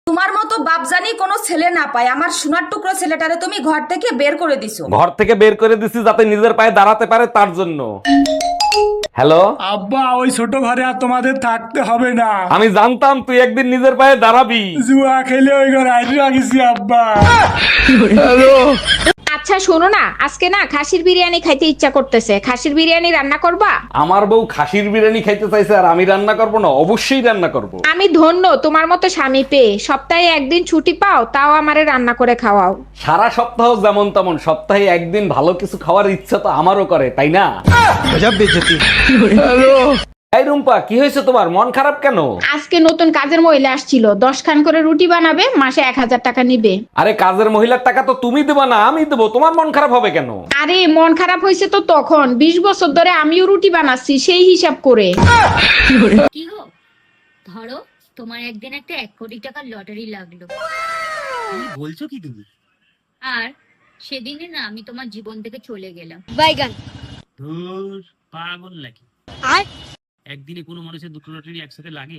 তোমার মতো বাপজানি কোনো ছেলে না পায়, আমার সোনার টুকরো ছেলেটারে তুমি ঘর থেকে বের করে দিছো। ঘর থেকে বের করে দিছি যাতে নিজের পায়ে দাঁড়াতে পারে তার জন্য। হ্যালো আব্বা, ওই ছোট ঘরে আর তোমাদের থাকতে হবে না। আমি জানতাম তুই একদিন নিজের পায়ে দাঁড়াবি। জুয়া খেলে ওই ঘরে আইডিয়া গেছি আব্বা। আচ্ছা শোনো না, আজকে না খাসির বিরিয়ানি খাইতে ইচ্ছা করতেছে, খাসির বিরিয়ানি রান্না করবা? আমার বউ খাসির বিরিয়ানি খাইতে চাইছে আর আমি রান্না করব না? অবশ্যই রান্না করব। আমি ধন্য তোমার মতো স্বামী পেয়ে। সপ্তাহে একদিন ছুটি পাও, তাও আমারে রান্না করে খাওয়াও। সারা সপ্তাহ যেমন তেমন, সপ্তাহে একদিন ভালো কিছু খাওয়ার ইচ্ছা তো আমারও করে, তাই না? এই রুম্পা, কি হয়েছে তোমার? মন খারাপ কেন? আজকে নতুন কাজের মহিলা আসছিল, 10 খান করে রুটি বানাবে, মাসে 1000 টাকা নিবে। আরে কাজের মহিলার টাকা তো তুমি দেবা না, আমি দেবো। তোমার মন খারাপ হবে কেন? আরে মন খারাপ হয়েছে তো তখন, 20 বছর ধরে আমিও রুটি বানাচ্ছি সেই হিসাব করে। কি গো, ধরো তোমার একদিন একটা 1 কোটি টাকার লটারি লাগলো। কি বলছো কি তুমি? আর সেদিনে না আমি তোমার জীবন থেকে চলে গেলাম। ধুর, পাগল নাকি? একদিনে কোনো মানুষের দুটো লটারি একসাথে লাগে?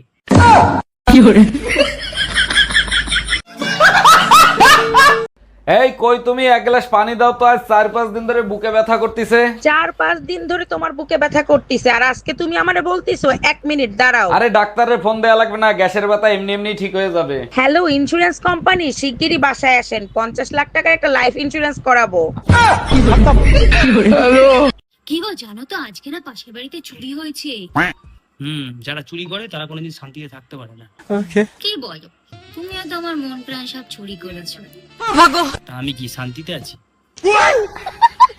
এই কই তুমি, এক গ্লাস পানি দাও তো, আজ 4-5 দিন ধরে বুকে ব্যথা করতেছে। 4-5 দিন ধরে তোমার বুকে ব্যথা করতেছে আর আজকে তুমি আমারে বলতেছো 1 মিনিট দাঁড়াও। আরে ডাক্তারের ফোন দেয়া লাগবে না, গ্যাসের ব্যথা এমনি এমনি ঠিক হয়ে যাবে। হ্যালো ইন্স্যুরেন্স কোম্পানি, শিগগিরই বাসায় আসেন, 50 লাখ টাকার একটা লাইফ ইন্স্যুরেন্স করাবো। কি গো, জানো তো আজকে না পাশের বাড়িতে চুরি হয়েছে। যারা চুরি করে তারা কোনোদিন শান্তিতে থাকতে পারে না। কি বলো, তুমি তো আমার মন প্রাণ সব চুরি করেছো। তা আমি কি শান্তিতে আছি?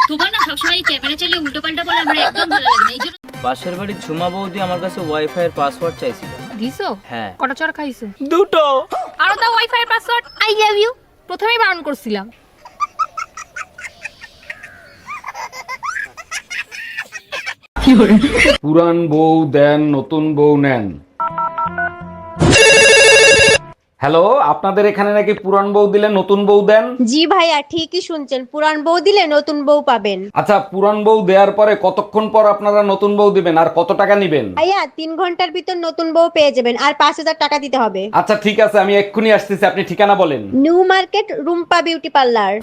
তোমার না সবসময় ক্যামেরা চালিয়ে উল্টো পাল্টা বলে আমার একদম ভালো লাগে না। এই জন্য পাশের বাড়ির ঝুমা বৌদি আমার কাছে ওয়াইফাই এর পাসওয়ার্ড চাইছিল। দিছো? হ্যাঁ। কটা চড় খাইছো? দুটো। আরো দাও ওয়াইফাই এর পাসওয়ার্ড। I love you. প্রথমেই বারণ করছিলাম। পুরান বউ দেন, নতুন বউ নেন। হ্যালো, আপনাদের এখানে নাকি পুরান বউ দিলে নতুন বউ দেন? জি ভাইয়া, ঠিকই শুনছেন, পুরান বউ দিলে নতুন বউ পাবেন। আচ্ছা, পুরান বউ দেওয়ার পরে কতক্ষণ পর আপনারা নতুন বউ দিবেন আর কত টাকা নিবেন? ভাইয়া 3 ঘন্টার ভিতর নতুন বউ পেয়ে যাবেন আর 5000 টাকা দিতে হবে। আচ্ছা ঠিক আছে, আমি এক্ষুনি আসতেছি, আপনি ঠিকানা বলেন। New market, Rumpa beauty parlour.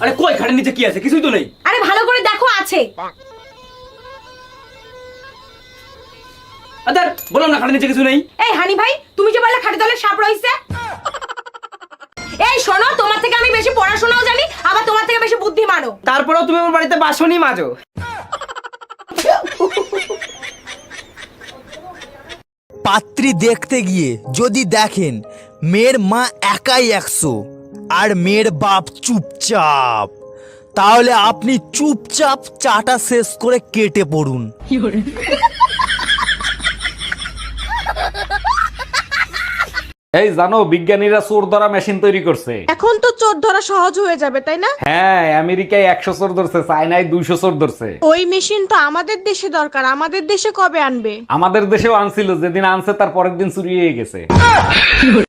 আরে কই, খাটের নিচে কি আছে? কিছুই তো নেই। আরে ভালো করে দেখো, আছে। আদার বললাম না খাটের নিচে কিছু নেই। এই হানি ভাই, তুমি যে বললে খাটে তলে সাপ রইছে। এই শোনো, তোমার থেকে আমি বেশি পড়াশোনাও জানি, আবার তোমার থেকে বেশি বুদ্ধিমানও। তারপরেও তুমি আমার বাড়িতে বাসনই মাজো। পাত্রী দেখতে গিয়ে যদি দেখেন মেয়ের মা একাই 100 আর মেয়ের বাপ চুপচাপ, তাহলে আপনি চুপচাপ চাটা শেষ করে কেটে পড়ুন। এই জানো, বিজ্ঞানীরা চোর ধরা মেশিন তৈরি করছে। এখন তো চোর ধরা সহজ হয়ে যাবে, তাই না? হ্যাঁ, আমেরিকায় 100 চোর ধরছে, চায়নায় 200 চোর ধরছে। ওই মেশিন তো আমাদের দেশে দরকার, আমাদের দেশে কবে আনবে? আমাদের দেশেও আনছিল, যেদিন আনছে তার পরের দিন চুরি হয়ে গেছে।